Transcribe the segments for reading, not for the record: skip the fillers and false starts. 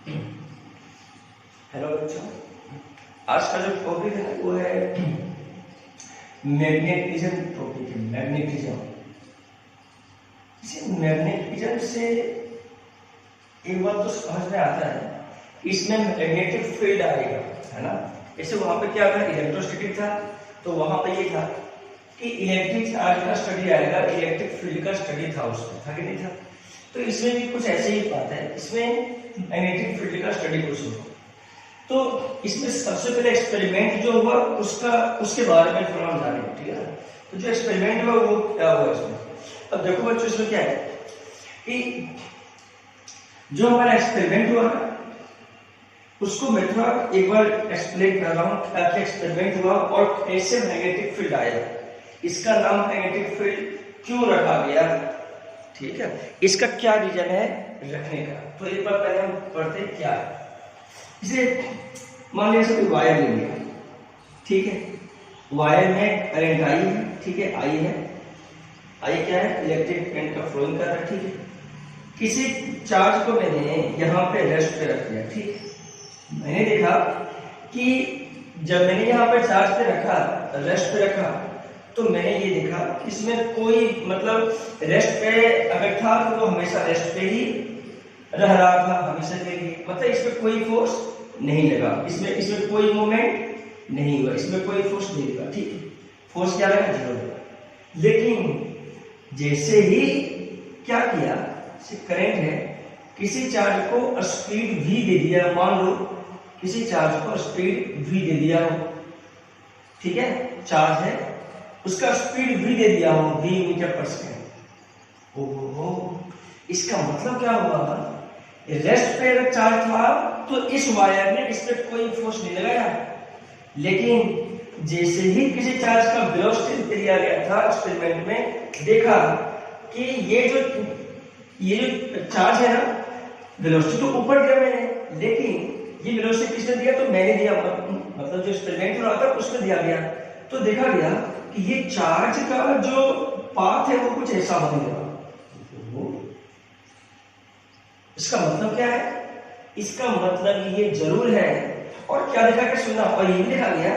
Hello बच्चों, आज का जो टॉपिक है वो है मैग्नेटिज्म। टॉपिक है मैग्नेटिज्म। इसे मैग्नेटिज्म से एक बात तो समझ में आता है कि इसमें मैग्नेटिक फील्ड आएगा, है ना। जैसे वहां पे क्या था, इलेक्ट्रोस्टैटिक था, तो वहां पे ये था कि इलेक्ट्रिक चार्ज का स्टडी आएगा, इलेक्ट्रिक फील्ड का स्टडी था उसमें, था कि नहीं था। तो इसमें भी कुछ ऐसे ही बात है, इसमें मैग्नेटिक फील्ड का स्टडी कुछ हो। तो इसमें सबसे पहले एक्सपेरिमेंट जो हुआ उसके बारे में थोड़ा हम जानेंगे, ठीक है। तो जो एक्सपेरिमेंट हुआ वो क्या हुआ इसमें, अब देखो बच्चों, इसमें क्या है कि जो हमारा एक्सपेरिमेंट हुआ उसको मैं थोड़ा एक बार एक्सप्लेन कर रहा हूँ क्या एक्सपेरिमेंट हुआ और कैसे मैग्नेटिक फील्ड आया, इसका नाम मैग्नेटिक फील्ड क्यों रखा गया, ठीक है, इसका क्या रीजन है रखने का। तो एक बार पहले हम पढ़ते क्या है। इसे मान लीजिए कोई वायर ले लिया, ठीक है, वायर में करंट आई है, ठीक है, आई है, आई क्या है, इलेक्ट्रिक करंट का फ्लोइंग कर रहा है, ठीक है। किसी चार्ज को मैंने यहाँ पे रेस्ट पे रख दिया, ठीक है। मैंने देखा कि जब मैंने यहाँ पे चार्ज पे रखा, रेस्ट पे रखा, तो मैंने ये देखा कि इसमें कोई मतलब रेस्ट पे अगर था तो वो हमेशा रेस्ट पे ही रह रहा था हमेशा के लिए, मतलब इसमें कोई फोर्स नहीं लगा, इसमें कोई मूवमेंट नहीं हुआ, इसमें कोई फोर्स नहीं लगा, ठीक है। फोर्स क्या लगा, जीरो लगा। लेकिन जैसे ही क्या किया, करंट है, किसी चार्ज को स्पीड v दे दिया, मान लो किसी चार्ज को स्पीड v दे दिया हो, ठीक है, चार्ज है उसका स्पीड v दे दिया हो, v मीटर पर सेकेंड। ओहो, इसका मतलब क्या हुआ, रेस्ट पे अगर चार्ज था तो इस वायर ने इस पे कोई फोर्स नहीं लगाया, लेकिन जैसे ही किसी चार्ज का वेलोसिटी दिया गया था एक्सपेरिमेंट में, देखा कि ये जो चार्ज है ना, वेलोसिटी तो ऊपर दिया मैंने, लेकिन ये वेलोसिटी किसने दिया, तो मैंने दिया, मतलब जो एक्सपेरिमेंट हो रहा था उसमें दिया गया। तो देखा गया कि ये चार्ज का जो पाथ है वो कुछ ऐसा बनेगा। इसका मतलब क्या है, इसका मतलब ये जरूर है, और क्या देखा कि सुना, और ये लिखा गया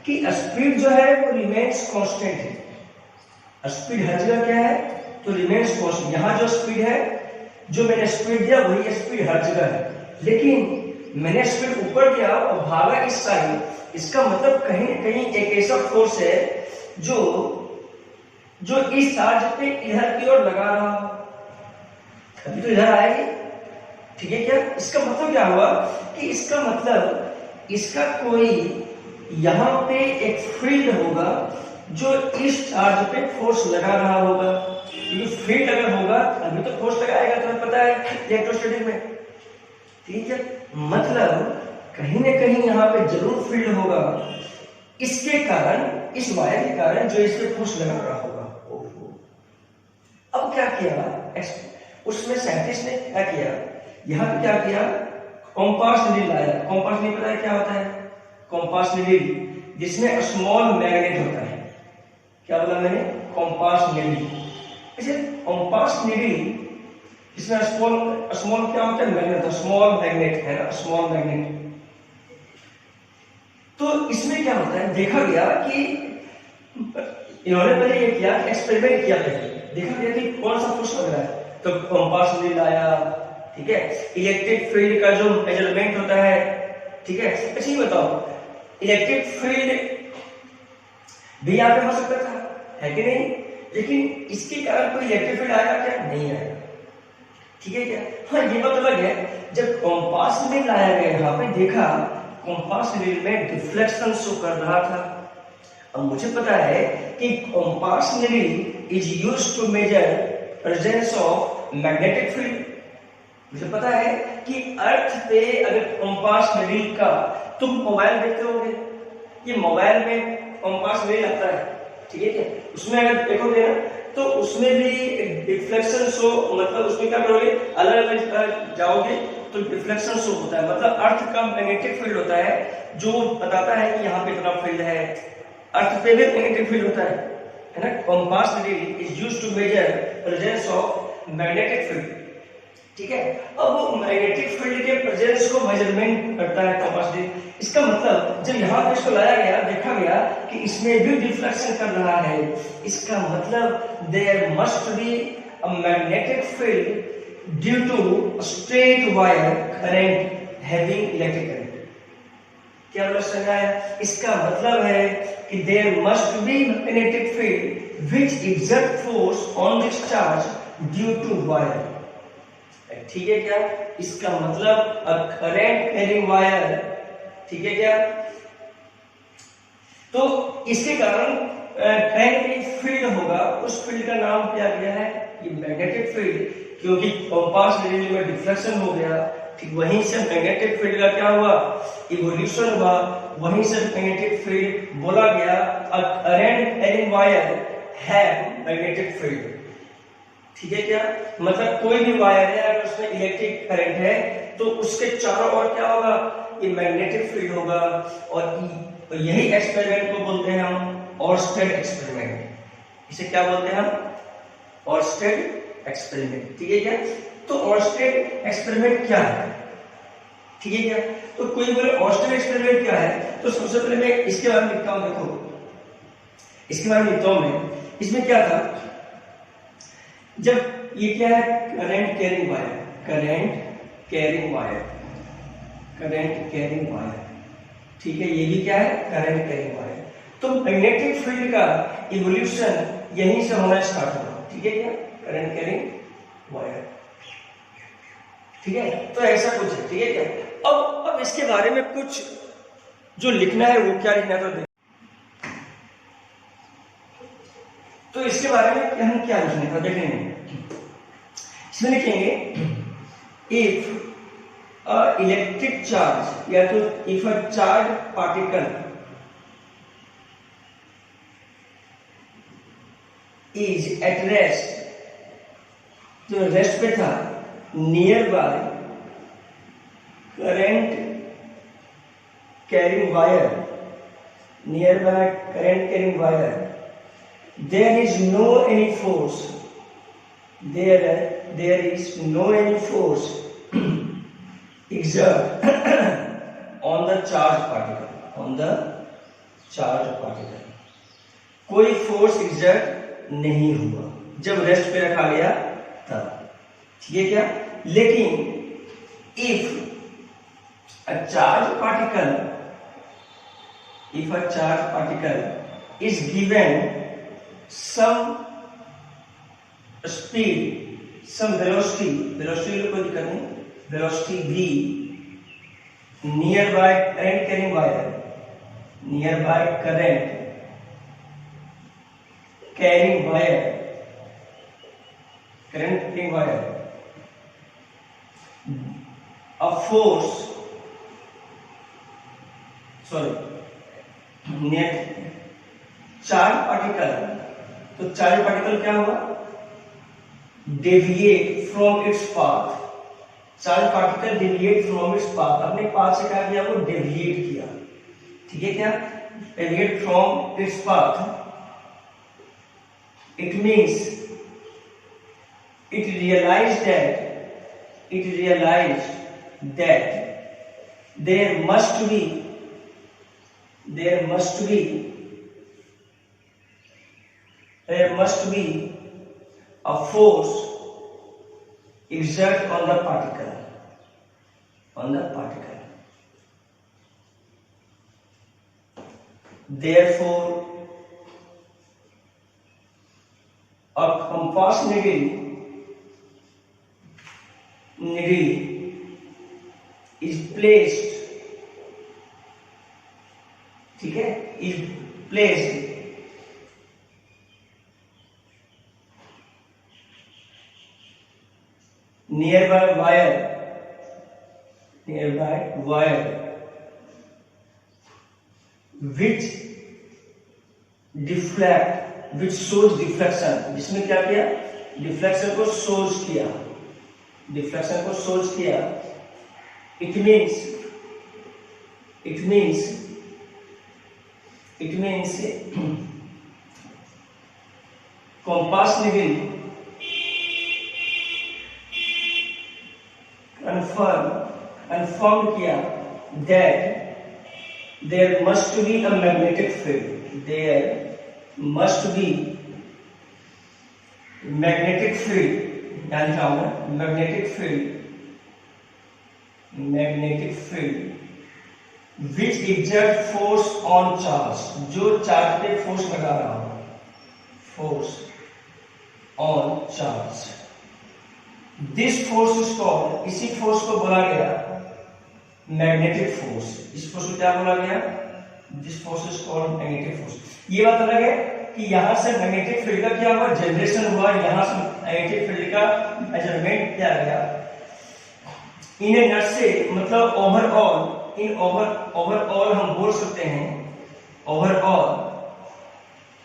कि स्पीड जो है वो रिमेन्स कांस्टेंट है। स्पीड हर जगह क्या है, तो रिमेन्स कांस्टेंट। यहां जो स्पीड है, जो मैंने स्पीड दिया वही स्पीड हर जगह है, लेकिन मैंने स्पीड ऊपर दिया और भागा इस साइड, इसका मतलब कहीं न कहीं एक ऐसा फोर्स है जो इस चार्ज पे इधर की ओर लगा रहा हो, अभी तो इधर आएगी, ठीक है। क्या इसका मतलब क्या हुआ कि इसका मतलब इसका कोई यहां पे एक फील्ड होगा जो इस चार्ज पे फोर्स लगा रहा होगा, क्योंकि फील्ड अगर होगा अभी तो फोर्स लगाएगा, तुम्हें पता है इलेक्ट्रोस्टैटिक में, ठीक है। मतलब कहीं ना कहीं यहाँ पे जरूर फील्ड होगा, इसके कारण, इस वायर के कारण जो इस पे फोर्स लगा रहा होगा। अब क्या किया उसमें साइंटिस्ट ने, क्या किया, यहाँ पे क्या किया, कॉम्पास नीडल लाया। कॉम्पास नीडल पता है क्या होता है, कॉम्पास नीडल जिसमें स्मॉल मैग्नेट होता है। क्या बोला मैंने, कॉम्पास नीडल। ऐसे कॉम्पास नीडल इसमें स्मॉल क्या होता है, मैग्नेट, स्मॉल मैग्नेट है ना, स्मॉल मैग्नेट। तो इसमें क्या होता है, देखा गया कि इन्होंने पहले ये किया, एक्सपेरिमेंट किया, पहले देखा गया कि कौन सा फोर्स लग रहा है, तो कॉम्पास नीडल आया, ठीक है। इलेक्ट्रिक फील्ड का जो मेजरमेंट होता है, ठीक है। अच्छा ये बताओ, इलेक्ट्रिक फील्ड भी यहाँ पे हो सकता था, है कि नहीं, लेकिन इसके कारण कोई इलेक्ट्रिक फील्ड आएगा क्या, नहीं आएगा, ठीक है क्या। हाँ, ये बात अलग है, जब कॉम्पास नीडल लाया गया यहाँ पे, देखा कॉम्पास नीडल में डिफ्लेक्शन शो कर रहा था। अब मुझे पता है कि compass needle is used to measure presence of magnetic field. मुझे पता है कि अर्थ पे अगर कॉम्पास नीडल का, तुम मोबाइल देखते होगे, ये मोबाइल में कॉम्पास नीडल आता है, ठीक है क्या, उसमें अगर देखोगे ना तो उसमें भी डिफ्लेक्शन शो, मतलब उसमें क्या करोगे, अलग अलग जाओगे तो डिफ्लेक्शन शो होता है, मतलब अर्थ का मैग्नेटिक फील्ड होता है जो बताता है कि यहाँ पे इतना फील्ड है, अर्थ पे भी मैग्नेटिक फील्ड होता है ना। Compass needle is used to measure presence of magnetic field. ठीक है। अब वो मैग्नेटिक फील्ड के प्रेजेंस को मेजरमेंट करता है कंपास डिस्क। इसका मतलब जब यहाँ पे इसको लाया गया, देखा गया कि इसमें भी डिफ्लेक्शन कर रहा है, इसका मतलब there must be a magnetic field due to straight wire current having electric current. क्या मतलब समझ आया? इसका मतलब है कि there must be magnetic field which exert force on this charge due to wire. ठीक है क्या? इसका मतलब करंट कैरिंग वायर, ठीक है क्या? तो इसके कारण मैग्नेटिक फील्ड होगा, उस फील्ड का नाम क्या गया है? ये मैग्नेटिक फील्ड, क्योंकि कंपास निडल में डिफ्लेक्शन हो गया, ठीक वहीं से मैग्नेटिक फील्ड का क्या हुआ? इवोल्यूशन हुआ, वहीं से मैग्नेटिक फील्ड बोला गया a current carrying wire have magnetic field. ठीक है क्या? मतलब कोई भी वायर है अगर उसमें इलेक्ट्रिक करंट है तो उसके चारों ओर क्या होगा? ये मैग्नेटिक फील्ड होगा। और यही एक्सपेरिमेंट को बोलते हैं हम ऑर्स्टेड एक्सपेरिमेंट। इसे क्या बोलते हैं हम? Oersted experiment. ठीक है क्या? तो ऑर्स्टेड एक्सपेरिमेंट क्या है? ठीक है क्या? तो कोई बोले ऑर्स्टेड एक्सपेरिमेंट क्या है, तो सबसे पहले मैं इसके बारे में लिखता हूं। देखो इसके बारे में लिखता हूं मैं। इसमें क्या था, जब ये क्या है? Current carrying wire, current carrying wire, current carrying wire, ठीक है। ये भी क्या है? Current carrying wire. तो मैग्नेटिक फील्ड का इवोल्यूशन यहीं से होना स्टार्ट हुआ, ठीक है क्या? करंट कैरिंग वायर, ठीक है। तो ऐसा कुछ है, ठीक है क्या? अब इसके बारे में कुछ जो लिखना है वो क्या लिखना है, तो इसके बारे में हम क्या लिखेंगे तो देखेंगे। इसमें लिखेंगे इफ अ इलेक्ट्रिक चार्ज, या तो if a charge particle is at rest, जो रेस्ट पे था, near by current carrying wire, near by current carrying wire, there is no any force, there is no any force exert on the charged particle, on the charged particle। कोई force exert नहीं हुआ जब rest पे रखा गया तब, ठीक है क्या? लेकिन if a charged particle is given some speed, some velocity को कोई दिक्कत नहीं, velocity v nearby current carrying wire, nearby current carrying wire, current carrying wire, a force, near charged particle, तो चार्ज पार्टिकल क्या हुआ? Deviate from its path, charge particle deviate from its path, अपने path से क्या किया? वो deviate किया, ठीक है क्या? Deviate from its path, it means it realized that there must be a force exert on the particle, therefore a compass needle is placed, ठीक है, is placed nearby wire which shows deflection, जिसमें क्या किया? Deflection को shows किया, it means compass needle confirm किया that there must be a magnetic field, there must be magnetic field, ध्यान से आओ, magnetic field which exert force on charge, जो चार्ज पे फोर्स लगा रहा हो, force on charge, this force is called, इसी फोर्स को बोला गया मैग्नेटिक फोर्स, इस फोर्स को क्या बोला गया, this force is called magnetic force. ये बात अलग है कि यहां से मैग्नेटिक फील्ड का क्या हुआ, जनरेशन हुआ, यहां से मैग्नेटिक फील्ड का मेजरमेंट किया गया इन ए नट से, मतलब ओवरऑल, इन ओवरऑल हम बोल सकते हैं, overall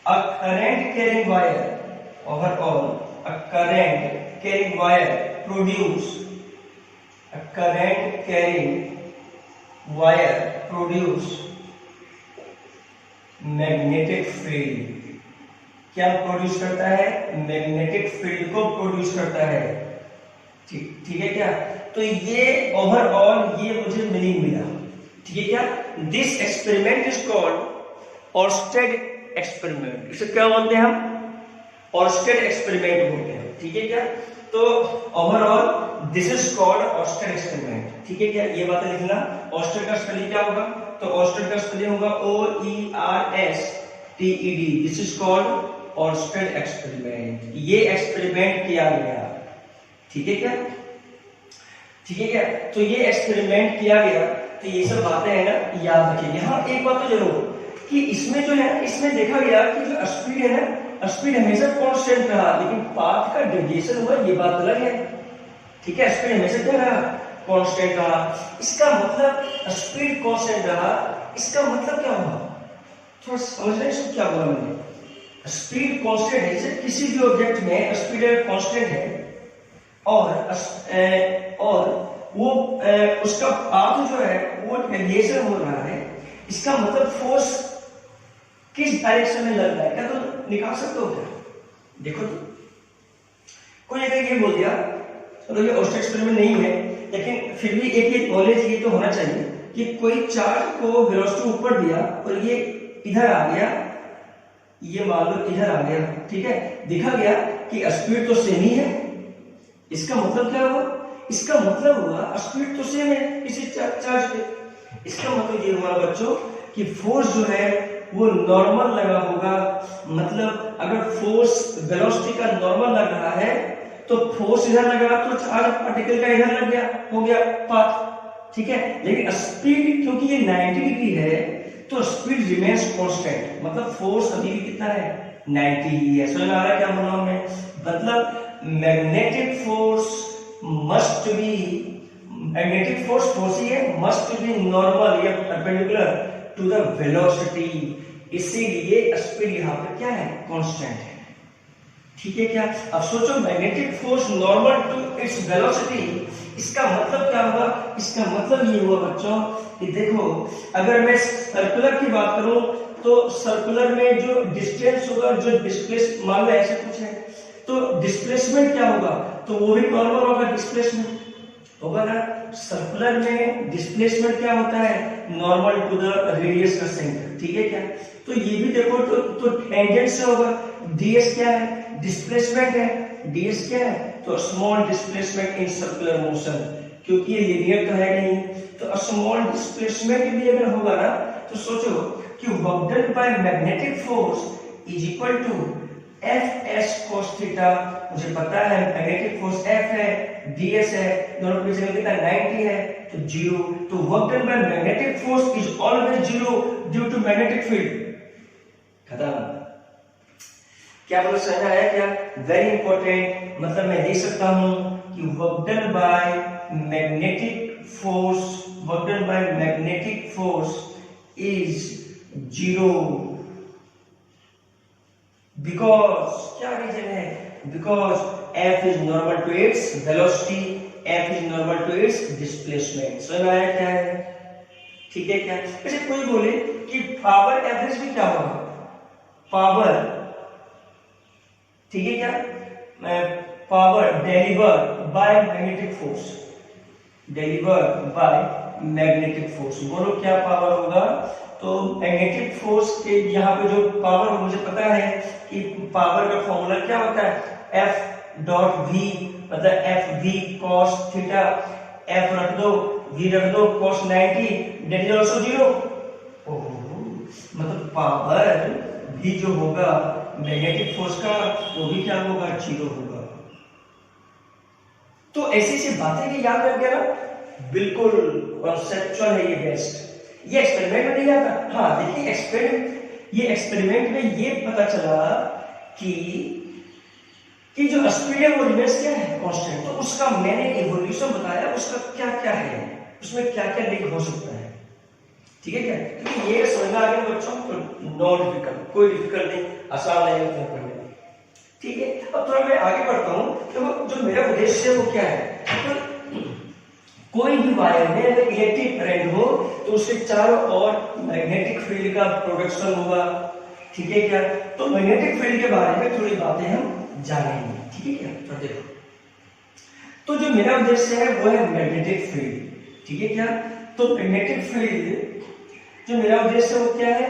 a current carrying wire, overall a current carrying wire produce, a current carrying wire produce magnetic field, क्या प्रोड्यूस करता है, मैग्नेटिक फील्ड को प्रोड्यूस करता है, ठीक है क्या। तो ये ओवरऑल ये मुझे मीनिंग मिला, ठीक है क्या। This experiment is called Oersted experiment, इसे क्या बोलते हैं हम, ऑर्स्टेड एक्सपेरिमेंट बोलते हैं, ठीक है क्या। तो overall this is called Oersted experiment, ठीक है क्या। ये बातें लिखना, ऑर्स्टेड का स्पेलिंग क्या होगा, तो ऑर्स्टेड का स्पेलिंग होगा OERSTED, this is called Oersted experiment, ये एक्सपेरिमेंट किया गया, ठीक है क्या, ठीक है क्या। तो ये एक्सपेरिमेंट किया गया, तो ये सब बातें है ना याद रखिए। यहाँ एक बात तो जरूर कि इसमें जो है, इसमें देखा गया कि जो स्पीड है ना, स्पीड हमेशा कांस्टेंट रहा, लेकिन पाथ का डेविएशन हुआ, ये बात अलग है, ठीक है। स्पीड हमेशा क्या रहा, कांस्टेंट रहा, इसका मतलब स्पीड कांस्टेंट रहा, इसका मतलब क्या हुआ, थोड़ा समझ रहे हैं क्या बोला मैंने। स्पीड कांस्टेंट है, जैसे किसी भी ऑब्जेक्ट में स्पीड कांस्टेंट है और वो उसका पाथ जो है वो डेविएशन हो रहा है, इसका मतलब फोर्स किस डायरेक्शन में लग रहा है, क्या तो निकाल सकते हो क्या, देखो तो। कोई अगर ये बोल दिया, चलो ये ऑर्स्टेड एक्सपेरिमेंट नहीं है, लेकिन फिर भी एक ये नॉलेज ये तो होना चाहिए कि कोई चार्ज को वेलोसिटी ऊपर दिया और ये इधर आ गया, ये मान लो इधर आ गया, ठीक है, देखा गया कि स्पीड तो सेम ही है, इसका मतलब क्या हुआ, इसका मतलब हुआ स्पीड तो सेम है किसी चार्ज पे, इसका मतलब ये हुआ बच्चों कि फोर्स जो है वो नॉर्मल लगा होगा। मतलब अगर फोर्स वेलोसिटी का नॉर्मल लग रहा है तो फोर्स इधर लगा तो चार्ज पार्टिकल का इधर लग गया, हो गया पाथ, ठीक है। लेकिन स्पीड क्योंकि ये 90 डिग्री है तो स्पीड रिमेन्स कांस्टेंट, मतलब फोर्स अभी भी कितना है, 90 ही है। समझ में आ रहा है क्या बोल रहा हूं मैं, मतलब magnetic force must be, magnetic force ही है, मस्ट बी नॉर्मल या परपेंडिकुलर टू द वेलोसिटी, इसीलिए स्पीड यहाँ पे क्या है, कांस्टेंट है, ठीक है क्या। अब सोचो magnetic force normal to its velocity, इसका मतलब क्या होगा, इसका मतलब ये हुआ बच्चों कि देखो अगर मैं सर्कुलर की बात करूं तो सर्कुलर में जो डिस्टेंस होगा, जो डिस्प्लेस, मान लो ऐसे कुछ है तो डिस्प्लेसमेंट क्या होगा, तो वो भी नॉर्मल होगा, डिस्प्लेसमेंट होगा ना। सर्कुलर में डिस्प्लेसमेंट क्या होता है, नॉर्मल टू द रेडियस का सेंटर, ठीक है क्या। तो ये भी देखो तो टेंजेंट से होगा, ds क्या है, डिस्प्लेसमेंट है, ds क्या है, तो small displacement in circular motion, क्योंकि ये लीनियर तो है नहीं, तो स्मॉल डिस्प्लेसमेंट भी अगर होगा ना तो सोचो कि work done by magnetic force is equal to Fs cos theta, मुझे पता है मैग्नेटिक फोर्स F है, ds है, दोनों की जगह कितना 90 है तो 0, तो work done by magnetic force is always 0 due to magnetic field, खत्म। क्या बोल समझ आया क्या, वेरी इंपॉर्टेंट, मतलब मैं देख सकता हूं कि work done by magnetic force, work done by magnetic force is 0 because क्या रीजन है, because F is normal to its velocity, F is normal to its displacement। समझ आया क्या है, ठीक है क्या। वैसे कोई बोले कि पावर एवरेज भी क्या होगा, पावर, ठीक है क्या, power delivered by magnetic force, delivered by magnetic force. बोलो क्या पावर होगा? तो मैग्नेटिक फोर्स के यहाँ पे जो पावर मुझे पता है कि पावर का फॉर्मूला क्या होता है, F डॉट V मतलब F V cos theta, F रख दो, V रख दो, cos 90 दैट इज आल्सो 0। मतलब पावर भी जो होगा मैग्नेटिक फोर्स का वो भी क्या होगा, 0 होगा। तो ऐसी सी बातें कि याद रख गया ना, बिल्कुल कॉन्सेप्चुअल है ये बेस्ट। ये एक्सपेरिमेंट में नहीं आता। हाँ देखिए एक्सपेरिमेंट में ये पता चला कि जो स्पीड है वो रिवर्स क्या है, कांस्टेंट। तो उसका मैंने इवोल्यूशन बताया, उसका क्या क्या है, उसमें क्या क्या लिंक हो सकता है, ठीक है क्या? क्योंकि ये समझना आ गया बच्चों तो नो डिफिकल्ट, कोई डिफिकल्ट नहीं, आसान है इतना पढ़ने। ठीक है, अब थोड़ा मैं आगे बढ़ता हूँ। तो जो मेरा उद्देश्य है वो क्या है, तो कोई भी वायर में अगर इलेक्ट्रिक करंट हो तो उसके चारों ओर मैग्नेटिक फील्ड का प्रोडक्शन होगा, ठीक है क्या? तो मैग्नेटिक फील्ड के बारे में थोड़ी बातें हम जानेंगे, ठीक है क्या? तो देखो, तो जो मेरा उद्देश्य है वो है मैग्नेटिक फील्ड, ठीक है क्या? तो मैग्नेटिक फील्ड जो मेरा उद्देश्य है वो क्या है,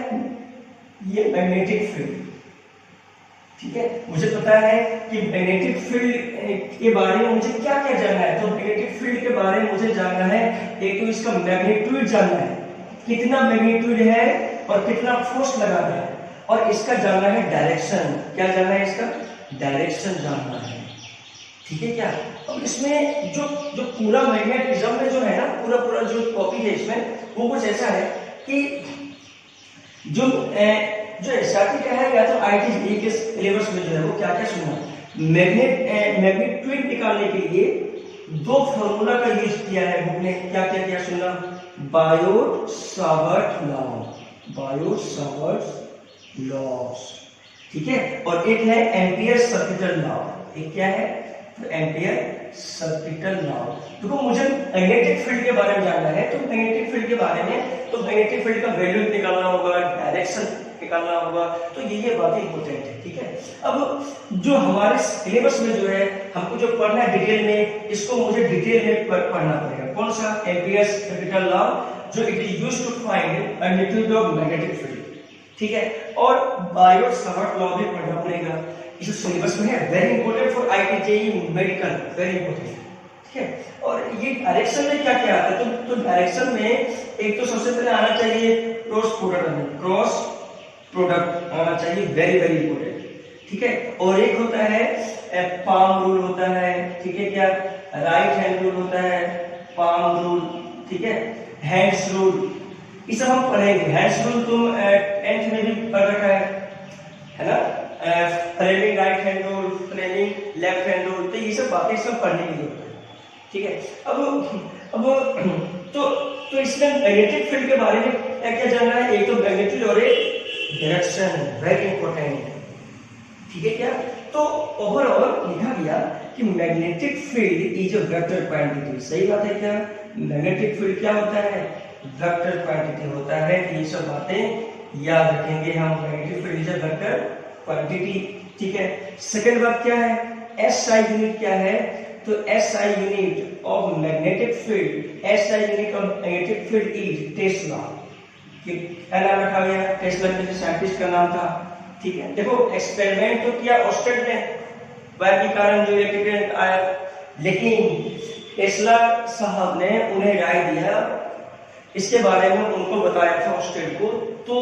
ये मैग्नेटिक फील्ड, ठीक है। मुझे पता है कि मैग्नेटिक फील्ड के बारे में मुझे क्या क्या जानना है। तो मैग्नेटिक फील्ड के बारे में मुझे जानना है, एक तो इसका मैग्नीट्यूड जानना है, कितना मैग्नीट्यूड है और कितना फोर्स लगाना है, और इसका जानना है डायरेक्शन। क्या जानना है? इसका डायरेक्शन जानना है, ठीक है क्या? अब इसमें जो पूरा मैग्नेटिज्म में जो है ना, पूरा जो टॉपिक है इसमें वो कुछ ऐसा है कि जो एसआरटी का है या तो आईटी के सिलेबस में जो है वो क्या क्या सुनना, मैग्नीट्यूड निकालने के लिए दो फॉर्मूला का यूज किया है बुक ने। क्या क्या क्या सुनना, बायोट-सावर्त लॉ, बायोट-सावर्त लॉस, ठीक है, और एक है एम्पियर सर्किटल लॉ। एक क्या है? तो एम्पियर सर्किटल लॉ। देखो मुझे मैग्नेटिक फील्ड के बारे में जानना है, तो मैग्नेटिक फील्ड के बारे में तो मैग्नेटिक फील्ड का वैल्यू निकालना होगा, डायरेक्शन निकालना होगा, तो ये बातें इंपॉर्टेंट है, ठीक है। अब जो हमारे सिलेबस में जो है हमको जो पढ़ना है डिटेल में, इसको मुझे डिटेल में पढ़ना पड़ेगा। कौन सा? एम्पियर सर्किटल लॉ, जो it is used to find magnitude of magnetic field, ठीक है। और बायोट-सावर्त लॉ भी पढ़ना पड़ेगा, इस सिलेबस में है, very important for IT JEE medical, very important, ठीक है। और ये डायरेक्शन में क्या क्या आता है, तो डायरेक्शन में एक तो सबसे पहले आना चाहिए क्रॉस प्रोडक्ट आना चाहिए, वेरी वेरी इंपॉर्टेंट, ठीक है। और एक होता है पाम रूल होता है, ठीक है क्या? राइट हैंड रूल होता है, पाम रूल, ठीक है, हैंड्स रूल, ये सब हम पढ़ेंगे। हैंड्स रूल तुम 10th में भी पढ़ रखा है ना, Fleming right hand rule, Fleming left hand rule, तो ये सब बातें सब पढ़ने की जरूरत है, ठीक है। अब तो इसमें मैग्नेटिक फील्ड के बारे में क्या क्या जानना है, एक तो मैग्नीट्यूड और एक डायरेक्शन, वेरी इंपॉर्टेंट, ठीक है क्या? तो ओवरऑल लिखा गया कि magnetic field is a vector quantity. सही बात है क्या? मैग्नेटिक फील्ड क्या होता है? वेक्टर क्वांटिटी होता है। ये सब बातें याद रखेंगे हम, magnetic field is a vector quantity, ठीक है। सेकंड बात क्या है? एसआई यूनिट क्या है? तो SI unit of magnetic field, SI unit of magnetic field is Tesla. क्या नाम रखा गया? टेस्ला के साइंटिस्ट का नाम था, ठीक है। देखो एक्सपेरिमेंट तो किया ऑस्टेड ने, वायर के कारण जो इलेक्ट्रिक करंट आया, लेकिन टेस्ला साहब ने उन्हें राय दिया, इसके बारे में उनको बताया था ऑस्टेड को, तो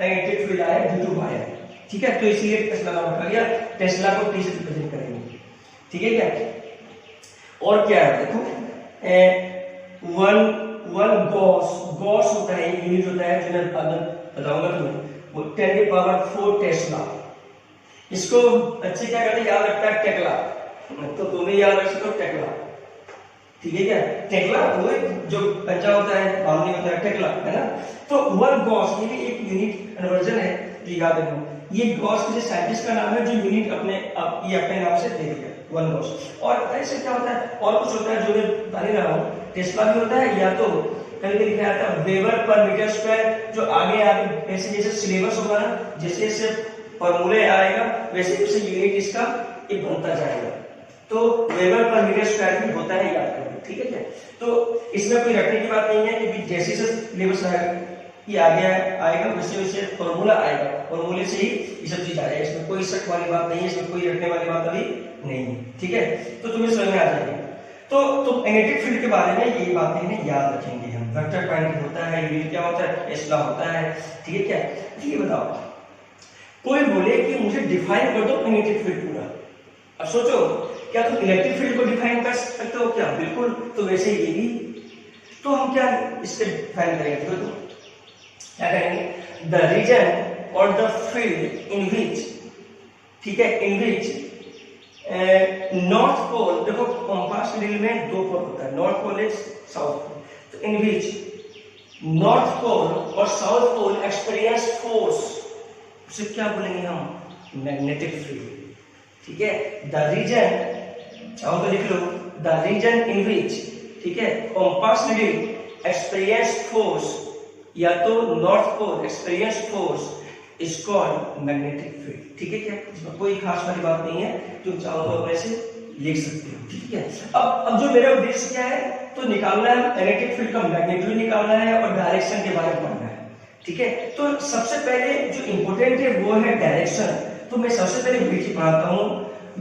मैग्नेटिक फील्ड आया ड्यू टू वायर, ठीक है। तो इसलिए टेस्ला नाम रखा गया, टेस्ला को टी से रिप्रेजेंट करेंगे, ठीक है क्या? और क्या है देखो, वन गॉस होता है, यूनिट होता है, जो मैं बताऊंगा तुम्हें, वो 10⁴ टेस्ला। इसको बच्चे क्या कहते हैं, याद रखता है टेक्ला, तो तुम्हें याद रख सकते हो टेक्ला, ठीक है क्या? टेक्ला वो जो बच्चा होता है, बाउंडी होता है, टेक्ला, है ना। तो वन गॉस ये भी एक यूनिट कन्वर्जन है, जो याद रखो। ये गॉस किसी साइंटिस्ट का नाम है जो यूनिट अपने नाम से दे दिया, वन गॉस। और ऐसे क्या होता है, और कुछ होता है जो मैं बता नहीं रहा हूँ, टेस्ला भी होता है, या तो कहीं लिखा आता है वेबर पर मीटर स्क्वायर, जो आगे जैसे जैसे सिलेबस होगा ना, जैसे जैसे फॉर्मूले आएगा वैसे वैसे यूनिट इसका ये बनता जाएगा, तो वेबर पर मीटर स्क्वायर भी होता है, याद करो, ठीक है क्या। तो इसमें कोई रखने की बात नहीं है, क्योंकि जैसे जैसे लेवल्स ये आएगा वैसे वैसे फॉर्मूला आएगा, फॉर्मूले से ही ये सब चीज आएगा, इसमें कोई शक वाली बात नहीं है, इसमें कोई रखने वाली बात अभी नहीं है, ठीक है। तो तुम्हें समझ में आ जाएगी। तो मैग्नेटिक फील्ड के बारे में ये बातें हैं याद रखेंगे हम। वेक्टर पॉइंट होता है, यूनिट क्या होता है, एस्ला होता है, ठीक है क्या। ये बताओ, कोई बोले कि मुझे डिफाइन कर दो मैग्नेटिक फील्ड पूरा। अब सोचो, क्या तुम इलेक्ट्रिक फील्ड को डिफाइन कर सकते हो क्या? बिल्कुल। तो वैसे ये भी, तो हम क्या इससे डिफाइन करेंगे, तो क्या करेंगे, द रीजन और द फील्ड इन विच, ठीक है, इन विच नॉर्थ पोल, देखो कंपास नीडल में दो पोल होता है, north pole is south pole, तो इन विच नॉर्थ पोल और साउथ पोल एक्सपीरियंस फोर्स, उसे क्या बोलेंगे हम, मैग्नेटिक फील्ड, ठीक है। द रीजन, चाहो तो लिख लो, द रीजन इन विच, ठीक है, कंपास नीडल एक्सपीरियंस फोर्स, या तो north pole experience force is called magnetic field, ठीक है क्या। इसमें कोई खास वाली बात नहीं है, तुम चाहो तो ऐसे लिख सकते हो, ठीक है। अब जो मेरा उद्देश्य क्या है, तो निकालना है मैग्नेटिक फील्ड का मैग्नीट्यूड निकालना है और डायरेक्शन के बारे में पढ़ना है, ठीक है। तो सबसे पहले जो इंपॉर्टेंट है वो है डायरेक्शन। तो मैं सबसे पहले विधि पढ़ाता हूँ,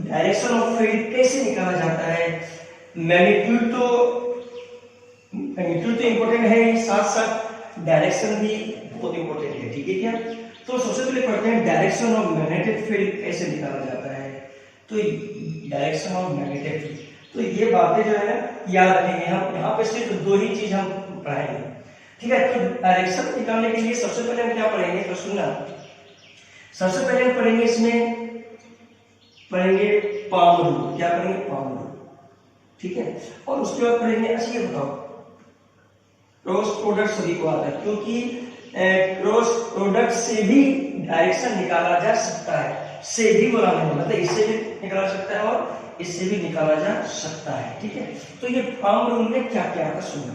डायरेक्शन ऑफ फील्ड कैसे निकाला जाता है। मैग्नीट्यूड तो इंपॉर्टेंट है, साथ साथ डायरेक्शन भी बहुत इंपॉर्टेंट है, ठीक है क्या। तो सबसे पहले पढ़ते हैं डायरेक्शन ऑफ मैग्नेटिक फील्ड कैसे निकाला जाता है। तो डायरेक्शन ऑफ मैग्नेटिक फील्ड, तो ये बातें जो है ना याद रखेंगे हम। यहाँ पे सिर्फ दो ही चीज हम पढ़ाएंगे, ठीक है। तो डायरेक्शन निकालने के लिए सबसे पहले हम क्या पढ़ेंगे, तो सुनना, सबसे पहले हम पढ़ेंगे, इसमें पढ़ेंगे पाम रूल। क्या पढ़ेंगे, पाम रूल, ठीक है। और उसके बाद पढ़ेंगे, अच्छा ये बताओ, क्रॉस प्रोडक्ट सभी को आता है, क्योंकि क्रॉस प्रोडक्ट से भी डायरेक्शन निकाला जा सकता है। से भी बोला मैंने, मतलब इससे भी निकाला सकता है और इससे भी निकाला जा सकता है, ठीक है। तो ये फार्म रूल में क्या क्या आता सुनना।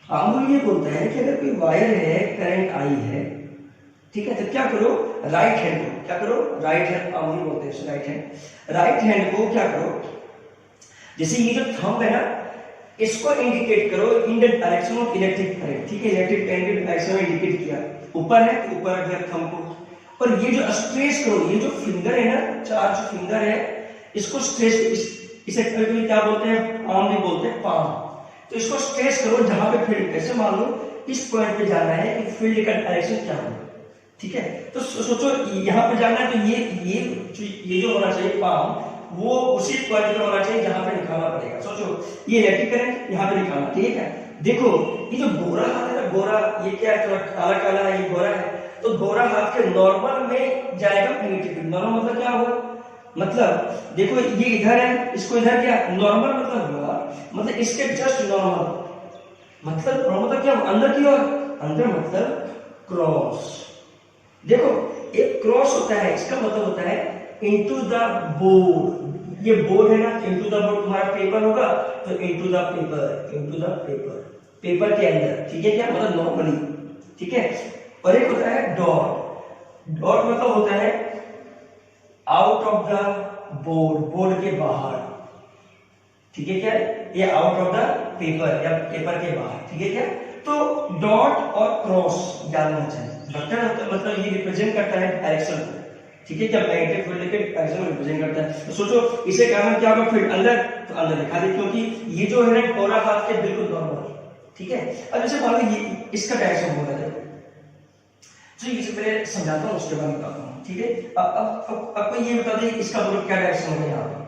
फार्म रूल ये बोलता है कि अगर कोई वायर है, करंट आई है, ठीक है, तो क्या करो, राइट हैंड को क्या करो, राइट हैंड, फार्म रूल बोलते हैं राइट हैंड, राइट हैंड को क्या करो, जैसे ये जो थंब है ना, इसको इंडिकेट करो in the direction of electric current, ठीक है। इलेक्ट्रिक करंट के डायरेक्शन में इंडिकेट किया, ऊपर है तो ऊपर रख दिया थंब को, और ये जो स्ट्रेस करो, ये जो फिंगर है ना, चार जो फिंगर है, इसको स्ट्रेस, इसे क्या बोलते हैं, पाम भी बोलते हैं, पाम। तो इसको स्ट्रेस करो जहां पे फील्ड, कैसे मान लो इस पॉइंट पे जाना है कि फील्ड का डायरेक्शन क्या होगा, ठीक है। तो सोचो यहाँ पे जाना है, तो ये जो होना चाहिए पाम, वो उसी पॉइंट पे होना चाहिए जहां पे निकालना पड़ेगा। सोचो ये इलेक्ट्रिक करंट यहाँ पे निकालना, ठीक है। देखो ये जो गोरा हाथ है ना, गोरा, ये क्या है, थोड़ा काला काला है, ये गोरा है, तो गोरा हाथ के नॉर्मल में जाएगा मैग्नेटिक फील्ड। नॉर्मल मतलब क्या होगा, मतलब देखो ये इधर है, इसको इधर क्या नॉर्मल मतलब हुआ, मतलब इसके जस्ट नॉर्मल, मतलब नॉर्मल क्या, अंदर की ओर, अंदर मतलब क्रॉस। देखो एक क्रॉस होता है, इसका मतलब होता है इनटू द बोर्ड। ये बोर्ड है ना, इनटू द बोर्ड, तुम्हारा पेपर होगा तो into the paper, into the paper, paper के अंदर, ठीक है क्या, मतलब नॉर्मली, ठीक है। और एक होता है डॉट, डॉट मतलब होता है out of the board, board के बाहर, ठीक है क्या, ये आउट ऑफ द पेपर या पेपर के बाहर, ठीक है क्या। तो डॉट और क्रॉस जानना चाहिए। वेक्टर मतलब ये रिप्रेजेंट करता है डायरेक्शन को, ठीक है क्या, मैग्नेटिक फील्ड के डायरेक्शन को रिप्रेजेंट करता है। तो सोचो इसे कारण क्या होगा, फील्ड अंदर, तो अंदर दिखा दे, क्योंकि ये जो है ना गोरा हाथ के बिल्कुल नॉर्मल, ठीक है। अब जैसे मान लो ये इसका डायरेक्शन होगा, तो इसे पहले समझाता हूँ, उसके बाद बताता हूँ, ठीक है। अब ये बता दे इसका बोलो क्या डायरेक्शन होगा, यहाँ पे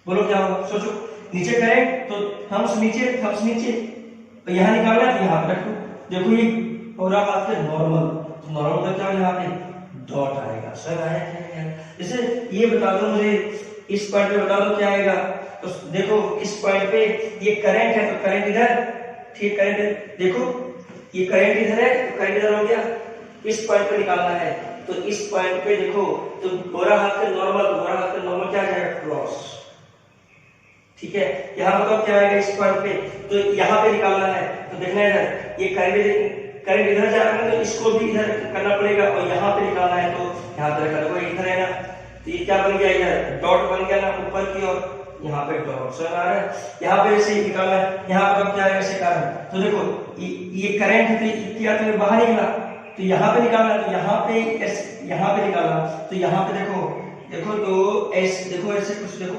बोलो क्या होगा। सोचो नीचे करें तो थम्स नीचे, थम्स नीचे, तो यहाँ निकालना है तो यहाँ पे रखो। देखो ये गोरा हाथ के नॉर्मल, तो नॉर्मल का क्या यहाँ पे डॉट आएगा, सर आया क्या। जैसे ये बता दो मुझे, इस पॉइंट पे बता दो क्या आएगा, तो देखो इस पॉइंट पे ये करंट है, तो करंट इधर, ठीक, करंट है, देखो ये करंट इधर है तो करंट इधर हो गया। इस पॉइंट पे निकालना है तो इस पॉइंट पे देखो, तो गोरा हाथ के नॉर्मल, गोरा हाथ के नॉर्मल क्या जाएगा, क्रॉस, ठीक है। यहाँ बताओ क्या आएगा इस पॉइंट पे, तो यहाँ पे निकालना है, तो देखना है इधर ये करंट इधर जा रहा है, तो इसको भी इधर करना पड़ेगा, और यहाँ पे निकालना है तो यहाँ पे रखा, देखो इधर है ना, तो ये क्या बन गया, इधर डॉट बन गया ना ऊपर की ओर, यहाँ पे डॉट समझ आ रहा है। यहाँ पे ऐसे निकालना है, यहाँ पर क्या है ऐसे कारण, तो देखो ये करंट है तो क्या तो बाहर निकला, तो यहाँ पे निकालना, तो यहाँ पे निकालना, तो यहाँ पे देखो तो ऐसे देखो, ऐसे कुछ देखो,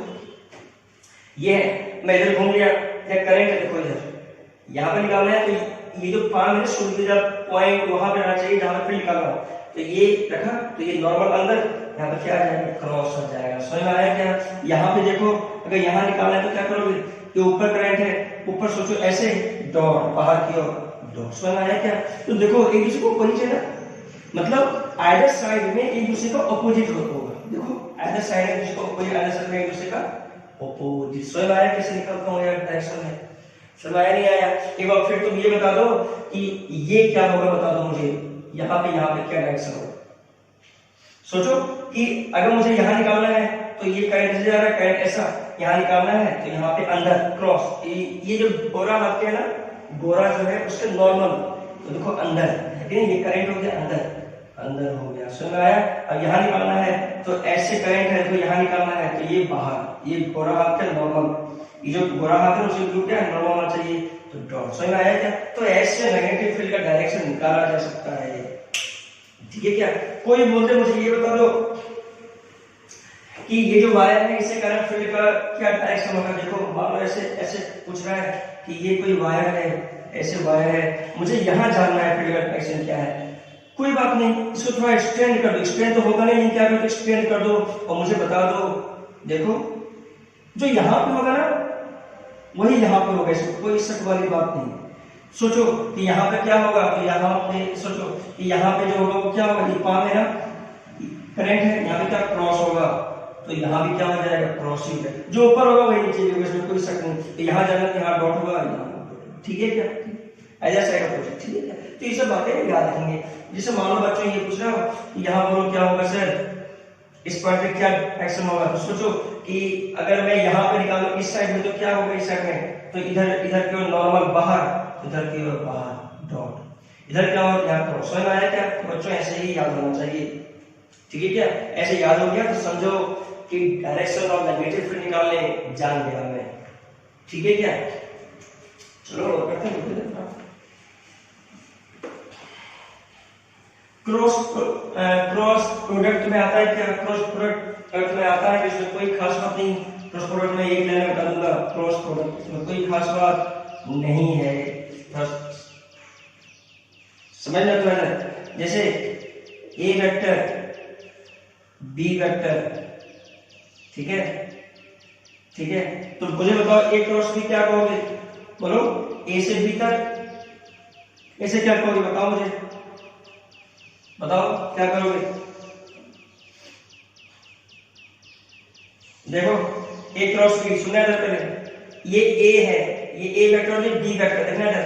ये है मैं इधर घूम लिया, या करंट है देखो इधर यहाँ पे निकालना है, तो ये जो पान है शुद्ध पॉइंट वहां पे रहना चाहिए जहां पे फील्ड निकालना, तो ये रखा, तो ये नॉर्मल अंदर, यहाँ पे क्या आ जाएगा क्रॉस आ जाएगा। समझ में आया क्या? यहाँ पे देखो अगर यहाँ निकालना है तो क्या करोगे, ये ऊपर करंट है, ऊपर सोचो ऐसे डॉट, बाहर की ओर डॉट। समझ में आया क्या? तो देखो एक दूसरे को ऊपर चला, मतलब आइदर साइड में एक दूसरे का ऑपोजिट होगा, देखो आइदर साइड एक दूसरे का ऑपोजिट, आइदर साइड में एक दूसरे का ऑपोजिट। समझ में आया कैसे निकालता हूँ यार डायरेक्शन में? समझ आया नहीं आया? एक बार फिर तुम ये बता दो कि ये क्या होगा, बता दो मुझे, यहाँ पे क्या डायरेक्शन होगा। सोचो कि अगर मुझे यहाँ निकालना है तो ये करंट जा रहा है, करंट ऐसा यहाँ निकालना है, तो यहाँ पे अंदर क्रॉस, ये जो गोरा आपके है ना, गोरा जो है उसके नॉर्मल, तो देखो अंदर, ये करंट हो गया अंदर हो गया। समझ में आया? अब यहाँ निकालना है तो ऐसे करंट है, तो यहाँ निकालना है तो ये बाहर, ये गोरा हाथ का नॉर्मल, ये जो गोरा हाथ है उसे क्या नॉर्मल होना चाहिए, तो डॉट। समझ में आया क्या? तो ऐसे नेगेटिव फील्ड का डायरेक्शन निकाला जा सकता है, ठीक है क्या? कोई बोलते मुझे ये बता दो कि ये जो वायर है इससे करंट फील्ड का क्या डायरेक्शन होगा। देखो मान लो ऐसे पूछ रहा है कि ये कोई वायर है, ऐसे वायर है, मुझे यहाँ जानना है फील्ड का डायरेक्शन क्या है। कोई बात नहीं, इसको थोड़ा एक्सटेंड कर दो, एक्सटेंड तो होगा नहीं, क्या करो एक्सटेंड कर दो और मुझे बता दो। देखो जो यहाँ पे होगा ना वही यहाँ पे होगा, इसको कोई शक वाली बात नहीं। सोचो कि यहाँ पे क्या होगा, तो यहाँ पे सोचो कि यहाँ पे जो होगा वो क्या होगा, ये पाम है ना, करंट है, यहाँ पे क्या क्रॉस होगा, तो यहाँ भी क्या हो जाएगा क्रॉस ही है, जो ऊपर होगा वही नीचे होगा, इसमें कोई शक नहीं। तो यहाँ जाना तो यहाँ डॉट होगा, ठीक है क्या? ऐसा साइड अपोजिट, ठीक है क्या? तो ये सब बातें याद रखेंगे। जैसे मान लो बच्चों ये पूछ रहा हो यहाँ बोलो क्या होगा सर, इस पॉइंट पे क्या एक्शन होगा, तो सोचो कि अगर मैं यहाँ पे निकालूं इस साइड में तो क्या होगा, इस साइड में तो इधर की ओर नॉर्मल बाहर, इधर की ओर बाहर डॉट, इधर क्या होगा यहाँ क्रॉस। समझ में आया क्या? तो बच्चों ऐसे ही याद होना चाहिए, ठीक है क्या? ऐसे याद हो गया तो समझो कि डायरेक्शन ऑफ नेगेटिव फील्ड निकालने जान गया मैं, ठीक है क्या? चलो करते हैं। क्रॉस प्रोडक्ट में आता है क्या? क्रॉस प्रोडक्ट में आता है, इसमें कोई खास बात नहीं। क्रॉस प्रोडक्ट में एक लाइन बता दूंगा, क्रॉस प्रोडक्ट इसमें कोई खास बात नहीं है, समझ में आता है? जैसे ए वेक्टर बी वेक्टर, ठीक है, तो मुझे बताओ ए क्रॉस बी क्या कहोगे, बोलो ए से बी तक ऐसे क्या कहोगे, बताओ मुझे, बताओ क्या करोगे? देखो ए क्रॉस बी, सुनना है पहले, ये ए है, ये ए वेक्टर और ये बी वेक्टर, देखना है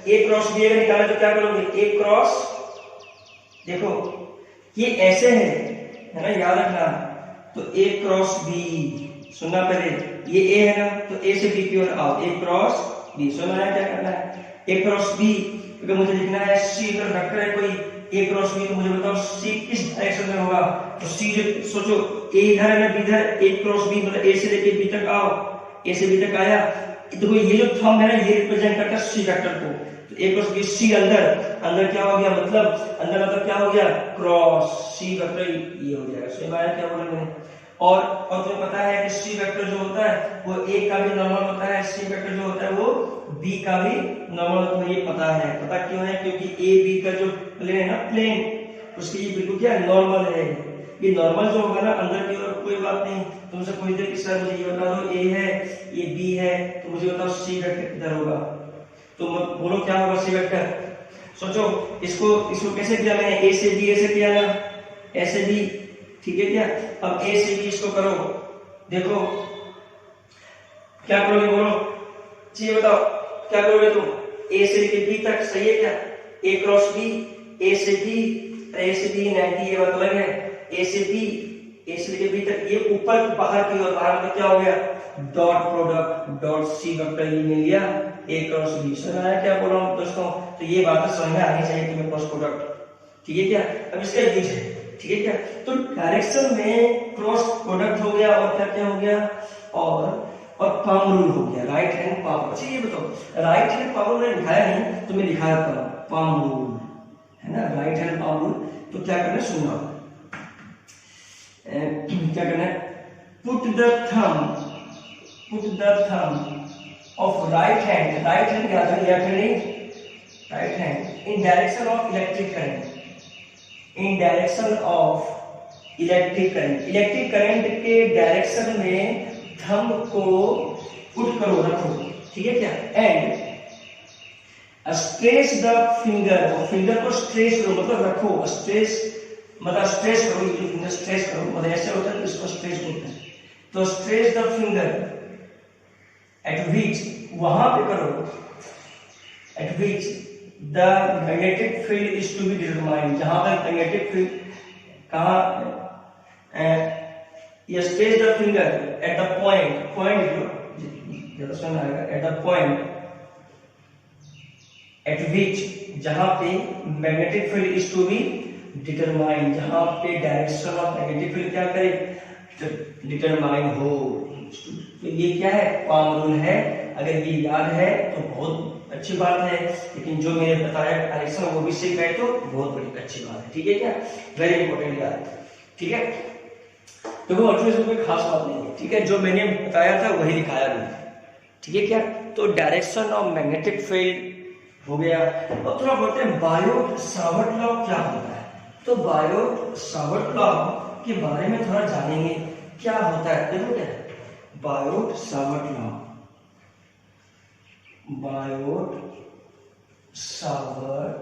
ए क्रॉस बी अगर निकाला तो क्या करोगे, ए क्रॉस, देखो ये ऐसे है ना, याद रखना, तो ए क्रॉस बी, सुनना पहले, ये ए है ना, तो ए से बी की ओर आओ, ए क्रॉस बी। सुनना है क्या करना है, ए क्रॉस बी, अगर मुझे लिखना है सी, अगर वेक्टर है कोई ए क्रॉस बी, तो मुझे बताओ सी किस डायरेक्शन में होगा, तो सी जो सोचो ए इधर है ना, बी इधर, ए क्रॉस बी मतलब ए से लेके बी तक आओ, ए से बी तक आया, देखो ये जो थंब है ना ये रिप्रेजेंट करता है सी वेक्टर को, तो ए क्रॉस बी, सी अंदर क्या हो गया, मतलब अंदर मतलब क्या हो गया क्रॉस सी वेक्टर, ये हो जाएगा। समझ में आया क्या बोला मैंने? और तुम्हें पता है कि सी वेक्टर जो होता है वो ए का भी नॉर्मल होता है, सी वेक्टर जो होता है वो बी का भी नॉर्मल होता है, ये पता है। पता क्यों है? क्योंकि ए बी का जो प्लेन है ना, प्लेन उसकी ये बिल्कुल क्या नॉर्मल है, ये नॉर्मल जो होगा ना अंदर की ओर, कोई बात नहीं, तुमसे पूछ दे कि सर मुझे ये बता दो ए है ये बी है, तो मुझे बताओ सी वेक्टर किधर होगा, तो बोलो क्या होगा सी वेक्टर। सोचो इसको कैसे किया मैंने, ए से बी ऐसे किया ना, ऐसे भी, ठीक है क्या? अब ए से बी इसको करो, देखो क्या करोगे, बोलो जी बताओ क्या करोगे तुम, ए से लेके बी तक, सही है क्या? ए क्रॉस बी, ए से बी 90 ये मतलब है, ए से लेके बी तक, ये ऊपर बाहर की ओर, बाहर में क्या हो गया dot product, dot C vector ये मिल गया ए क्रॉस बी। समझ आया क्या बोल रहा हूं दोस्तों? तो ये बात समझ में आनी चाहिए तुम्हें, क्रॉस प्रोडक्ट, ठीक है क्या? अब इसका यूज है, ठीक है क्या? तो डायरेक्शन में क्रॉस प्रोडक्ट हो गया और क्या क्या हो गया, और और पाम रूल हो गया, राइट हैंड पाम। अच्छा ये बताओ, राइट हैंड पाम रूल लिखाया नहीं तो मैं लिखा था पाम रूल, है ना, राइट हैंड पाम रूल। तो क्या करना है, सुनना, क्या करना है, put the thumb of right hand क्या था, right hand in direction of electric current, in direction of electric current के डायरेक्शन में थंब को पुट करो, रखो, ठीक है क्या, एंड स्ट्रेस द फिंगर, और फिंगर को स्ट्रेस करो, मतलब रखो, स्ट्रेस मतलब स्ट्रेस करो, ये फिंगर स्ट्रेस करो, मतलब ऐसे होता है तो इसको स्ट्रेस बोलते हैं। तो stress the finger at which, वहां पे करो, at which the magnetic field is to be determined, जहां पर मैग्नेटिक फील्ड कहां, ये stress the finger at the point आएगा, at the point at which, जहां पे magnetic field is to be determine, जहां पे डायरेक्शन ऑफ मैग्नेटिक फील्ड क्या करे, डिटरमाइन हो। तो ये क्या है, पाम रूल है। अगर ये याद है तो बहुत अच्छी बात है, लेकिन जो मैंने बताया डायरेक्शन वो भी सीख गए तो बहुत बड़ी अच्छी बात है, ठीक है क्या, वेरी इंपॉर्टेंट याद, ठीक है। तो वो इसमें कोई खास बात नहीं है, ठीक है, जो मैंने बताया था वही दिखाया भी, ठीक है क्या। तो डायरेक्शन ऑफ मैग्नेटिक फील्ड हो गया। अब थोड़ा बोलते हैं बायोट सावर्ट लॉ क्या होता है। तो बायोट सावर्ट लॉ के बारे में थोड़ा जानेंगे, क्या होता है, देखो क्या Biot Savart law, Biot Savart